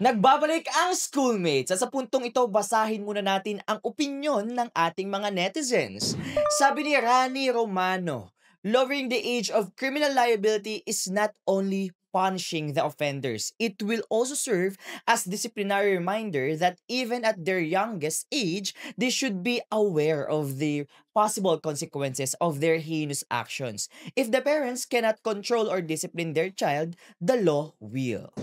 Nagbabalik ang schoolmates at sa puntong ito basahin muna natin ang opinyon ng ating mga netizens. Sabi ni Rani Romano, lowering the age of criminal liability is not only punishing the offenders, it will also serve as disciplinary reminder that even at their youngest age, they should be aware of the possible consequences of their heinous actions. If the parents cannot control or discipline their child, the law will.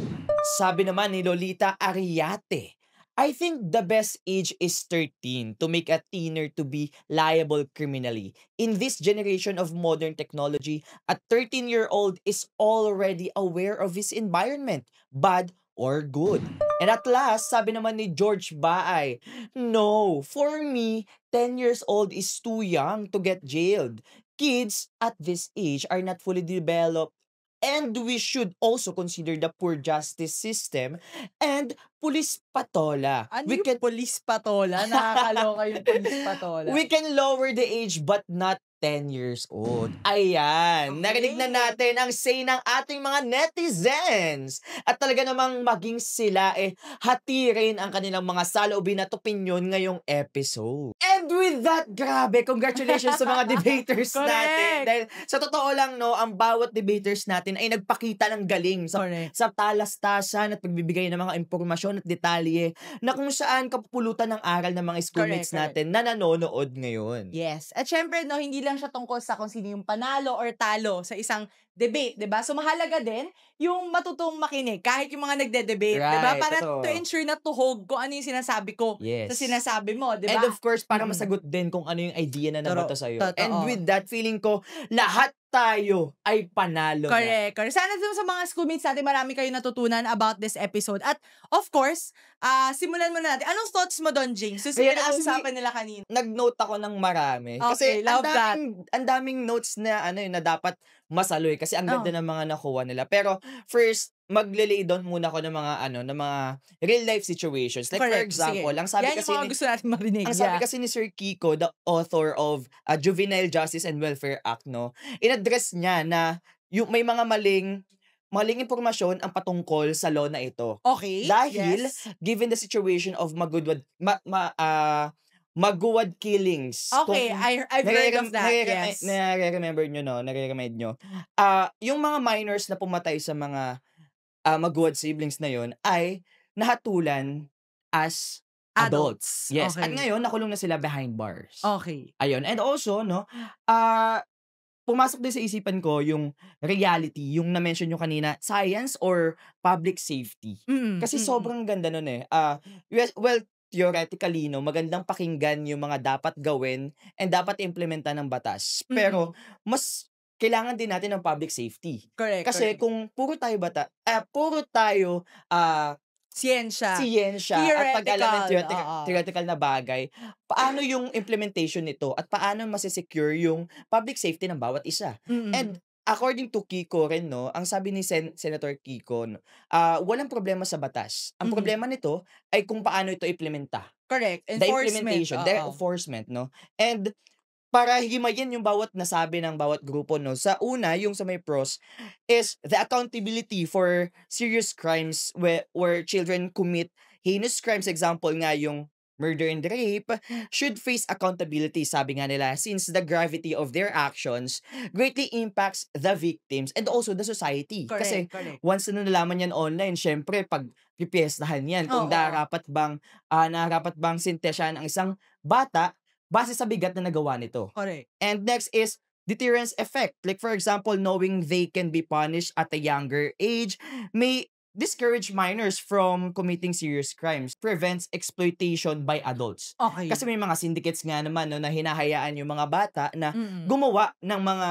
Sabi naman ni Lolita Ariate, I think the best age is 13 to make a teener to be liable criminally. In this generation of modern technology, a 13-year-old is already aware of his environment, bad or good. And at last, sabi naman ni George Baay, no, for me, 10 years old is too young to get jailed. Kids at this age are not fully developed, and we should also consider the poor justice system and police patola. Ano We yung can police patola? Nakakaloka yung police patola. we can lower the age but not 10 years old. Ayan, narinig na natin ang say ng ating mga netizens. At talaga namang maging sila hatirin ang kanilang mga saloobin at opinion ngayong episode. And with that, grabe, congratulations sa mga debaters natin. Correct. Dahil sa totoo lang, no, ang bawat debaters natin ay nagpakita ng galing Correct. sa talastasan at pagbibigay ng mga impormasyon at detalye na kung saan kapupulutan ng aral ng mga schoolmates Correct. natin na nanonood ngayon. Yes. At syempre, no, hindi lang siya tungkol sa kung sino yung panalo or talo sa isang debate, 'di ba? So mahalaga din yung matutong makinig kahit yung mga nagde-debate, 'di ba? Right, Para totoo. to ensure na tuhog kung ano yung sinasabi ko Yes. sa sinasabi mo, 'di ba? And of course, para Mm. masagot din kung ano yung idea na nabato sa'yo. Totoo. And with that, feeling ko, lahat tayo ay panalo na. Correct. Sana dun sa mga schoolmates natin, marami kayo natutunan about this episode. At of course, simulan muna natin. Anong thoughts mo doon, Jinx? So, Kaya pinag-uusapan nila kanina. Nag-note ako ng marami. Okay, Kasi love that. ang daming notes na na dapat masaloy kasi ang ganda ng mga nakuha nila. Pero first, magle-lay down muna ako ng mga real life situations. Like for Correct. example, Sige. ang sabi Yan kasi yung mga gusto natin marinig. ang sabi kasi ni Sir Kiko, the author of Juvenile Justice and Welfare Act, no, in-address niya na yung may mga maling impormasyon ang patungkol sa law na ito. Okay. Dahil, yes. given the situation of Maguwad killings. Okay, I've heard of that. Yes. Nare-remember nyo, no? Nare-remind nyo. Yung mga minors na pumatay sa mga Maguwad siblings na yon ay nahatulan as adults. Yes. Okay. At ngayon, nakulong na sila behind bars. Okay. Ayun. And also, no, pumasok din sa isipan ko yung reality, yung na-mention nyo kanina, science or public safety. Kasi sobrang ganda nun eh. Well, theoretically, no, magandang pakinggan yung mga dapat gawin and dapat implementa ng batas. Pero, mas kailangan din natin ng public safety. Correct. Kasi correct. kung puro tayo Siyensya. at pag-alam ng oo. theoretical na bagay, paano yung implementation nito at paano masisecure yung public safety ng bawat isa? And according to Kiko rin, no, ang sabi ni Senator Kiko, no, walang problema sa batas. Ang problema nito ay kung paano ito implementa. Correct. The implementation, the enforcement, no? And para himayin yung bawat nasabi ng bawat grupo, no? Sa una, yung sa may pros, is the accountability for serious crimes where children commit heinous crimes. Example nga yung murder and rape, should face accountability, sabi nga nila, since the gravity of their actions greatly impacts the victims and also the society. Correct, Kasi correct. once na nalaman yan online, syempre, pag pipiestahan yan, kung narapat bang sintesyahan ang isang bata, base sa bigat na nagawa nito. Correct. And next is deterrence effect. Like for example, knowing they can be punished at a younger age may discourage minors from committing serious crimes, prevents exploitation by adults. Okay. Kasi may mga syndicates nga naman, no, na hinahayaan yung mga bata na gumawa ng mga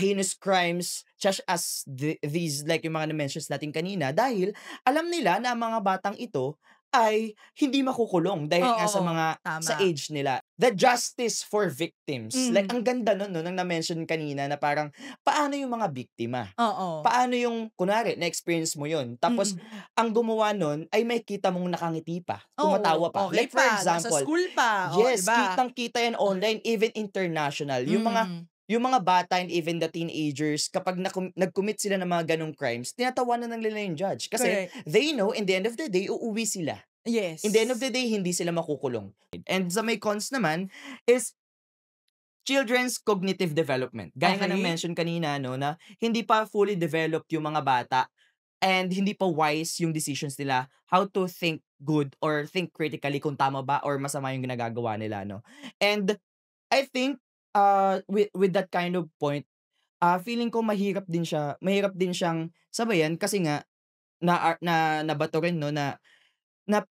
heinous crimes such as these, like yung mga na-mentions natin kanina, dahil alam nila na ang mga batang ito ay hindi makukulong dahil nga sa age nila. The justice for victims. Like, ang ganda nun, no, nang na-mention kanina na parang, paano yung mga biktima? Oo. Paano yung, kunwari, na-experience mo yun. Tapos, ang gumawa nun ay may kita mong nakangiti pa. Tumatawa pa. Okay Like, for pa, example, nasa school pa. yes, Diba? kitang-kita yan online, even international. Yung mga yung mga bata and even the teenagers, kapag nag-commit sila ng mga ganong crimes, tinatawanan ng nila yung judge. Kasi Correct. they know, in the end of the day, uuwi sila. Yes. In the end of the day, hindi sila makukulong. And sa may cons naman is children's cognitive development. Gaya nga ng Okay. mention kanina, no, na hindi pa fully developed yung mga bata and hindi pa wise yung decisions nila how to think good or think critically kung tama ba or masama yung ginagagawa nila, no. And I think with that kind of point, feeling ko mahirap din siyang sabayan kasi nga nabato rin, no, na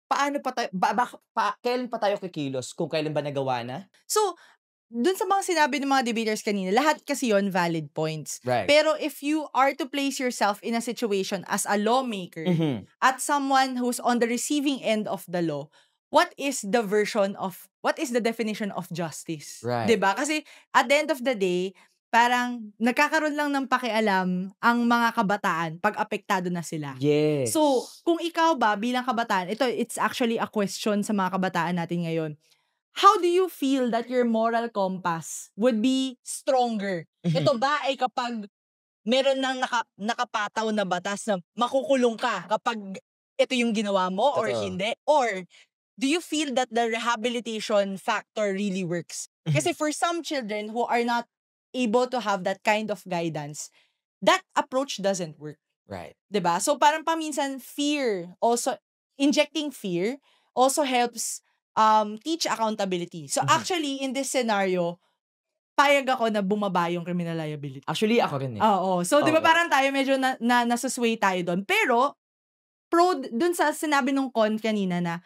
paano pa tayo kailan pa tayo kikilos kung kailan ba nagawa na? So, dun sa mga sinabi ng mga debaters kanina, lahat kasi yon valid points. Right. Pero if you are to place yourself in a situation as a lawmaker, Mhm. at someone who's on the receiving end of the law, what is the definition of justice? Right. 'Di ba? Kasi at the end of the day, parang nagkakaroon lang ng pakialam ang mga kabataan pag apektado na sila. Yes. So, kung ikaw ba bilang kabataan, it's actually a question sa mga kabataan natin ngayon. How do you feel that your moral compass would be stronger? Mhm. Ito ba ay kapag meron ng nakapataw na batas na makukulong ka kapag ito yung ginawa mo or Totoo. hindi? Or do you feel that the rehabilitation factor really works? Kasi for some children who are not able to have that kind of guidance, that approach doesn't work. Right. 'Di ba? So parang paminsan injecting fear also helps teach accountability. So Mhm. actually in this scenario, payag ako na bumaba yung criminal liability. Actually, ako rin eh. Oo. So 'di ba Oo. parang tayo medyo nasusway tayo doon. Pero dun sa sinabi nung con kanina na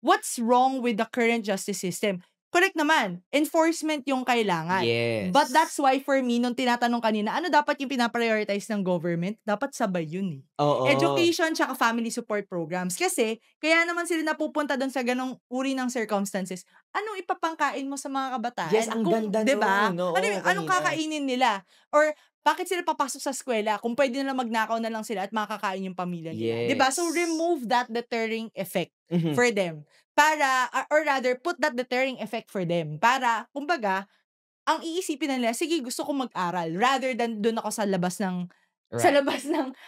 what's wrong with the current justice system? Correct naman. Enforcement yung kailangan. Yes. But that's why for me, nung tinatanong kanina, ano dapat yung pinaprioritize ng government? Dapat sabay yun eh. Oo. Education tsaka family support programs. Kasi, kaya naman sila napupunta doon sa ganong uri ng circumstances. Anong ipapangkain mo sa mga kabataan? Yes, ang ganda diba? nun. Oo, Anong kanina. kakainin nila? Or, bakit sila papasok sa eskwela kung pwede na lang magnakaw na lang sila at makakain yung pamilya nila? Yes. Diba? So, remove that deterring effect Mhm. for them. Para, or rather, put that deterring effect for them. Para, kumbaga, ang iisipin nila, sige, gusto ko mag-aral. Rather than doon ako sa labas ng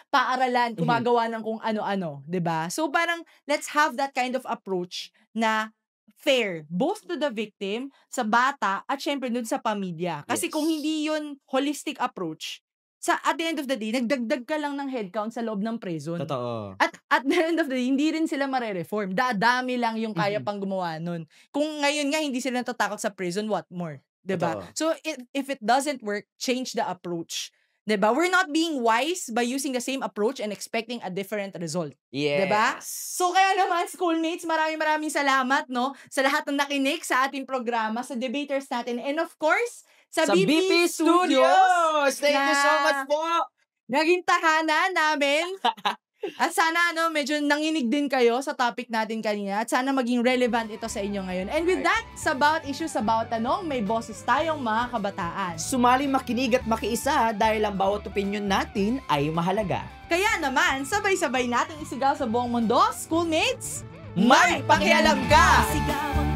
paaralan, gumagawa ng kung ano-ano. 'Di ba? So, parang, let's have that kind of approach na fair. Both to the victim, sa bata, at syempre dun sa pamilya. Kasi Yes. kung hindi yun holistic approach, at the end of the day, nagdagdag ka lang ng headcount sa loob ng prison. Totoo. At the end of the day, hindi rin sila mare-reform. Dadami lang yung kaya pang gumawa nun. Kung ngayon nga, hindi sila natatakot sa prison, what more? 'Di ba? Totoo. So, if it doesn't work, change the approach. 'Di ba? We're not being wise by using the same approach and expecting a different result. Yes. 'Di ba? So, kaya naman, schoolmates, maraming salamat, no? Sa lahat ng nakinig sa ating programa, sa debaters natin, and of course, sa BP Studios. Thank you so much po. Naging tahanan namin. At sana medyo nanginig din kayo sa topic natin kanina at sana maging relevant ito sa inyo ngayon. And with that, sa bawat issue, sa bawat tanong, may boses tayong mga kabataan. Sumali makinig at makiisa dahil ang bawat opinion natin ay mahalaga. Kaya naman, sabay-sabay nating isigaw sa buong mundo, schoolmates, May pakialam ka! Sigawan